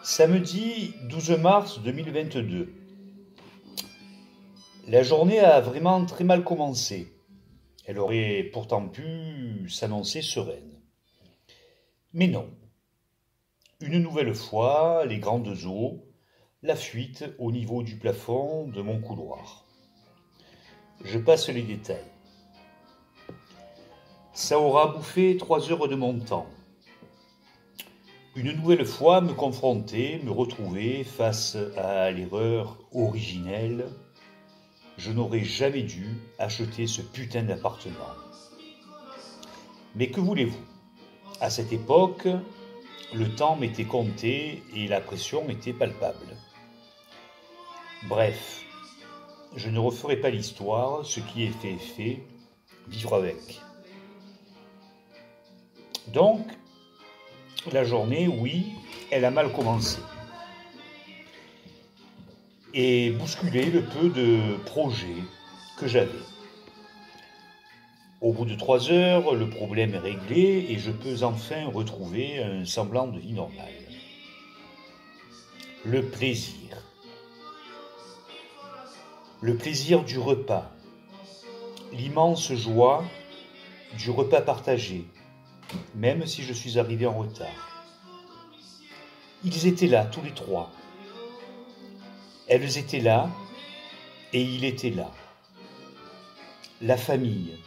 Samedi 12 mars 2022. La journée a vraiment très mal commencé. Elle aurait pourtant pu s'annoncer sereine. Mais non. Une nouvelle fois, les grandes eaux, la fuite au niveau du plafond de mon couloir. Je passe les détails. Ça aura bouffé 3 heures de mon temps. Une nouvelle fois me confronter, me retrouver face à l'erreur originelle. Je n'aurais jamais dû acheter ce putain d'appartement. Mais que voulez-vous? À cette époque, le temps m'était compté et la pression était palpable. Bref, je ne referai pas l'histoire, ce qui est fait est fait, vivre avec. Donc, la journée, oui, elle a mal commencé. Et bousculé le peu de projets que j'avais. Au bout de 3 heures, le problème est réglé et je peux enfin retrouver un semblant de vie normale. Le plaisir. Le plaisir du repas. L'immense joie du repas partagé, même si je suis arrivé en retard. Ils étaient là, tous les trois. Elles étaient là et il était là. La famille.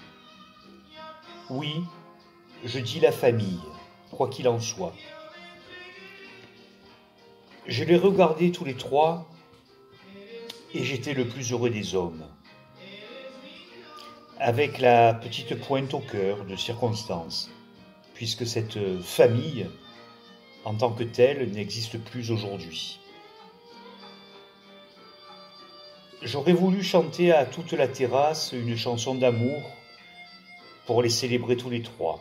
Oui, je dis la famille, quoi qu'il en soit. Je les regardais tous les trois et j'étais le plus heureux des hommes. Avec la petite pointe au cœur de circonstance, puisque cette famille, en tant que telle, n'existe plus aujourd'hui. J'aurais voulu chanter à toute la terrasse une chanson d'amour pour les célébrer tous les trois.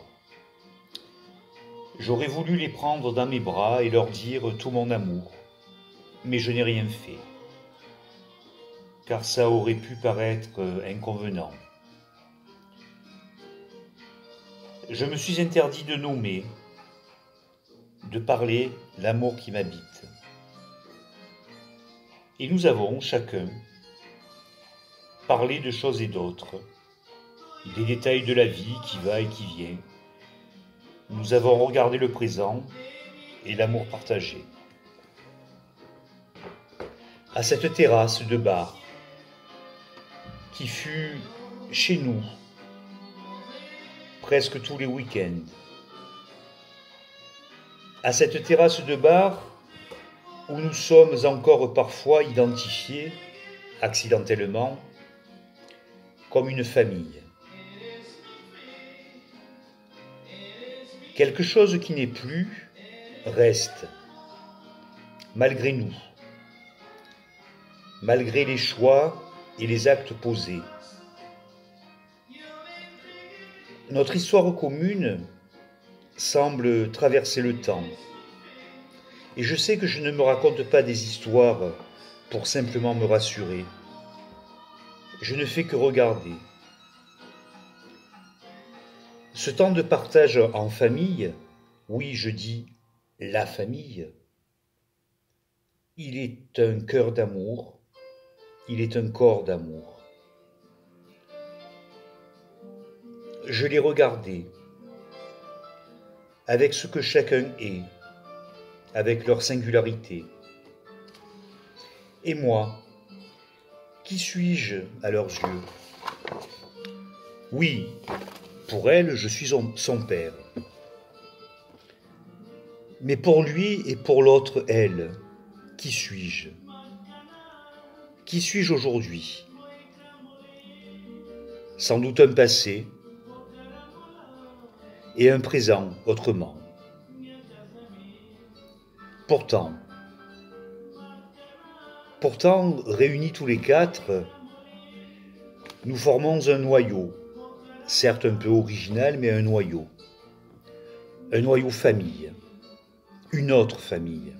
J'aurais voulu les prendre dans mes bras et leur dire tout mon amour, mais je n'ai rien fait, car ça aurait pu paraître inconvenant. Je me suis interdit de nommer, de parler l'amour qui m'habite. Et nous avons, chacun, parlé de choses et d'autres, des détails de la vie qui va et qui vient. Nous avons regardé le présent et l'amour partagé. À cette terrasse de bar, qui fut chez nous, presque tous les week-ends. À cette terrasse de bar où nous sommes encore parfois identifiés, accidentellement, comme une famille. Quelque chose qui n'est plus reste, malgré nous, malgré les choix et les actes posés. Notre histoire commune semble traverser le temps. Et je sais que je ne me raconte pas des histoires pour simplement me rassurer. Je ne fais que regarder. Ce temps de partage en famille, oui, je dis la famille, il est un cœur d'amour, il est un corps d'amour. Je l'ai regardé avec ce que chacun est, avec leur singularité. Et moi, qui suis-je à leurs yeux? Oui, pour elle, je suis son père. Mais pour lui et pour l'autre, elle, qui suis-je? Qui suis-je aujourd'hui? Sans doute un passé et un présent autrement. Pourtant, réunis tous les quatre, nous formons un noyau, certes un peu original, mais un noyau famille, une autre famille.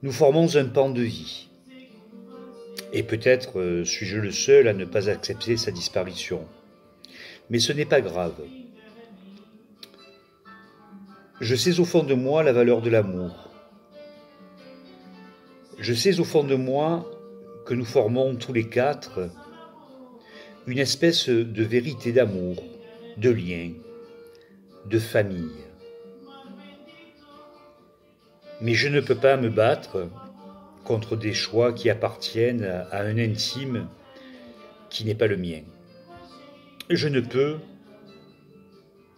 Nous formons un pan de vie. Et peut-être suis-je le seul à ne pas accepter sa disparition. Mais ce n'est pas grave. Je sais au fond de moi la valeur de l'amour. Je sais au fond de moi que nous formons tous les quatre une espèce de vérité d'amour, de lien, de famille. Mais je ne peux pas me battre contre des choix qui appartiennent à un intime qui n'est pas le mien. Je ne peux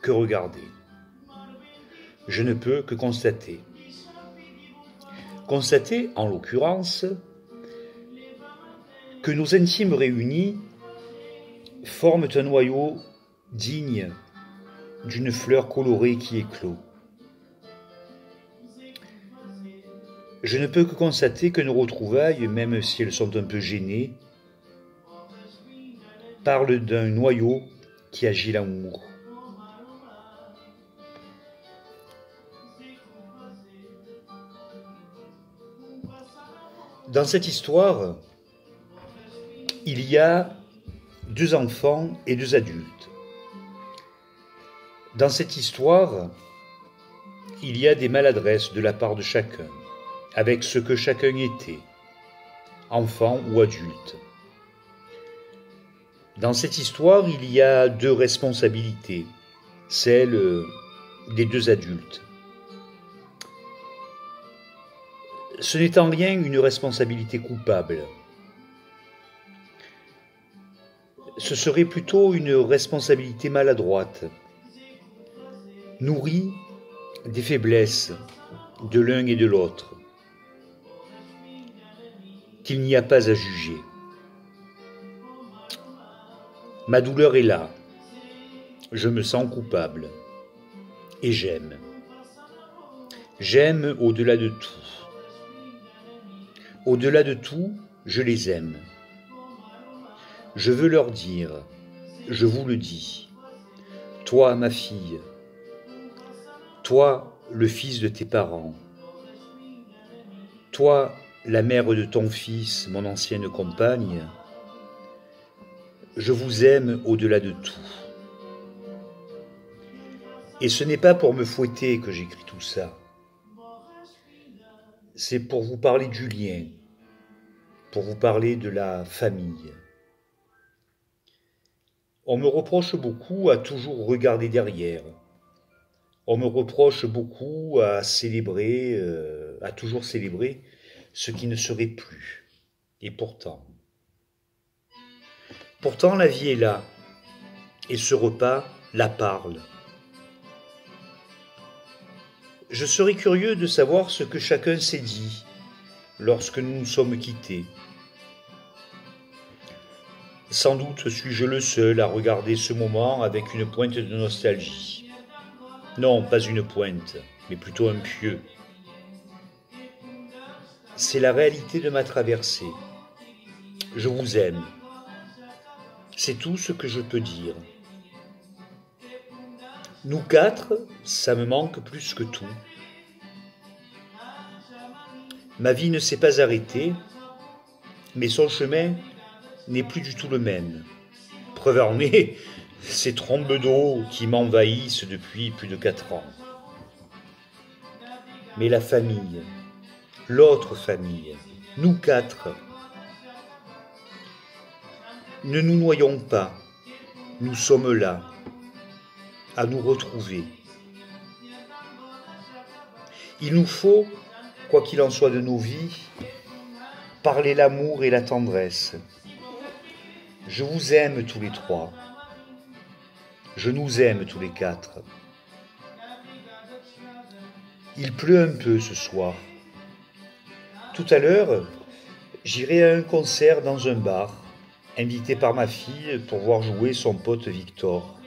que regarder. Je ne peux que constater. Constater, en l'occurrence, que nos intimes réunis forment un noyau digne d'une fleur colorée qui éclot. Je ne peux que constater que nos retrouvailles, même si elles sont un peu gênées, parlent d'un noyau qui agit l'amour. Dans cette histoire, il y a 2 enfants et 2 adultes. Dans cette histoire, il y a des maladresses de la part de chacun, avec ce que chacun était, enfant ou adulte. Dans cette histoire, il y a 2 responsabilités, celle des 2 adultes. Ce n'est en rien une responsabilité coupable. Ce serait plutôt une responsabilité maladroite, nourrie des faiblesses de l'un et de l'autre, qu'il n'y a pas à juger. Ma douleur est là, je me sens coupable, et j'aime. J'aime au-delà de tout. Au-delà de tout, je les aime. Je veux leur dire, je vous le dis, toi ma fille, toi le fils de tes parents, toi la mère de ton fils, mon ancienne compagne, je vous aime au-delà de tout. Et ce n'est pas pour me fouetter que j'écris tout ça. C'est pour vous parler du lien, pour vous parler de la famille. On me reproche beaucoup à toujours regarder derrière. On me reproche beaucoup à célébrer, à toujours célébrer ce qui ne serait plus. Et pourtant la vie est là, et ce repas la parle. Je serais curieux de savoir ce que chacun s'est dit lorsque nous nous sommes quittés. Sans doute suis-je le seul à regarder ce moment avec une pointe de nostalgie. Non, pas une pointe, mais plutôt un pieu. C'est la réalité de ma traversée. Je vous aime. C'est tout ce que je peux dire. Nous 4, ça me manque plus que tout. Ma vie ne s'est pas arrêtée, mais son chemin n'est plus du tout le même. Preuve en est, ces trombes d'eau qui m'envahissent depuis plus de 4 ans. Mais la famille, l'autre famille, nous 4, ne nous noyons pas, nous sommes là, à nous retrouver. Il nous faut, quoi qu'il en soit de nos vies, parler l'amour et la tendresse. Je vous aime tous les 3. Je nous aime tous les 4. Il pleut un peu ce soir. Tout à l'heure, j'irai à un concert dans un bar, invité par ma fille pour voir jouer son pote Victor.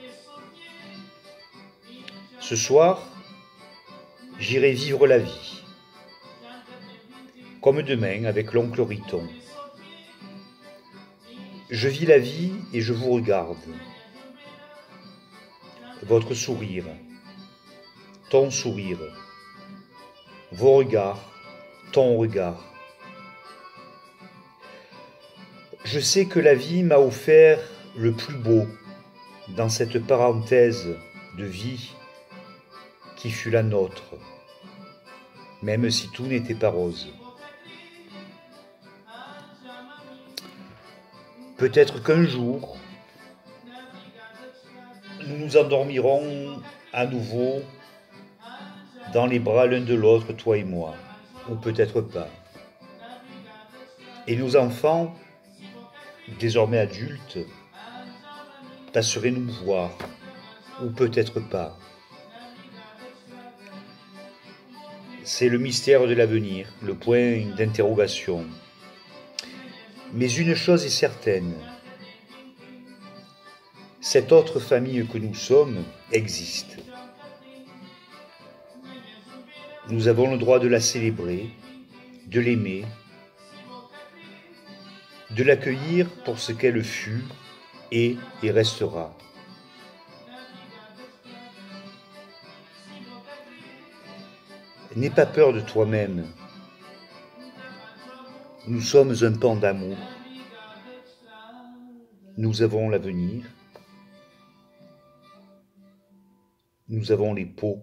Ce soir, j'irai vivre la vie, comme demain avec l'oncle Riton. Je vis la vie et je vous regarde. Votre sourire, ton sourire, vos regards, ton regard. Je sais que la vie m'a offert le plus beau dans cette parenthèse de vie qui fut la nôtre, même si tout n'était pas rose. Peut-être qu'un jour, nous nous endormirons à nouveau dans les bras l'un de l'autre, toi et moi, ou peut-être pas. Et nos enfants, désormais adultes, t'assuraient nous voir, ou peut-être pas. C'est le mystère de l'avenir, le point d'interrogation. Mais une chose est certaine, cette autre famille que nous sommes existe. Nous avons le droit de la célébrer, de l'aimer, de l'accueillir pour ce qu'elle fut et restera. N'aie pas peur de toi-même. Nous sommes un pan d'amour. Nous avons l'avenir. Nous avons les peaux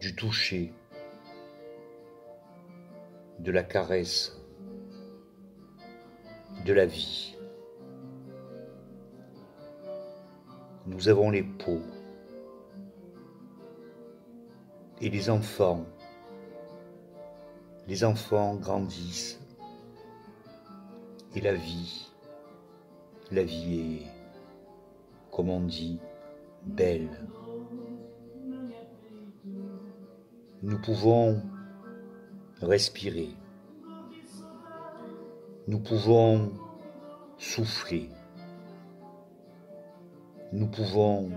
du toucher, de la caresse, de la vie. Nous avons les peaux et les enfants grandissent et la vie est, comme on dit, belle. Nous pouvons respirer, nous pouvons souffler, nous pouvons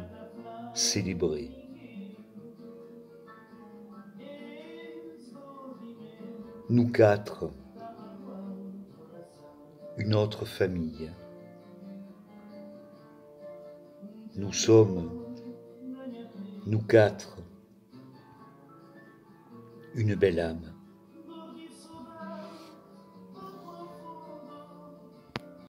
célébrer. Nous quatre, une autre famille. Nous sommes, nous quatre, une belle âme.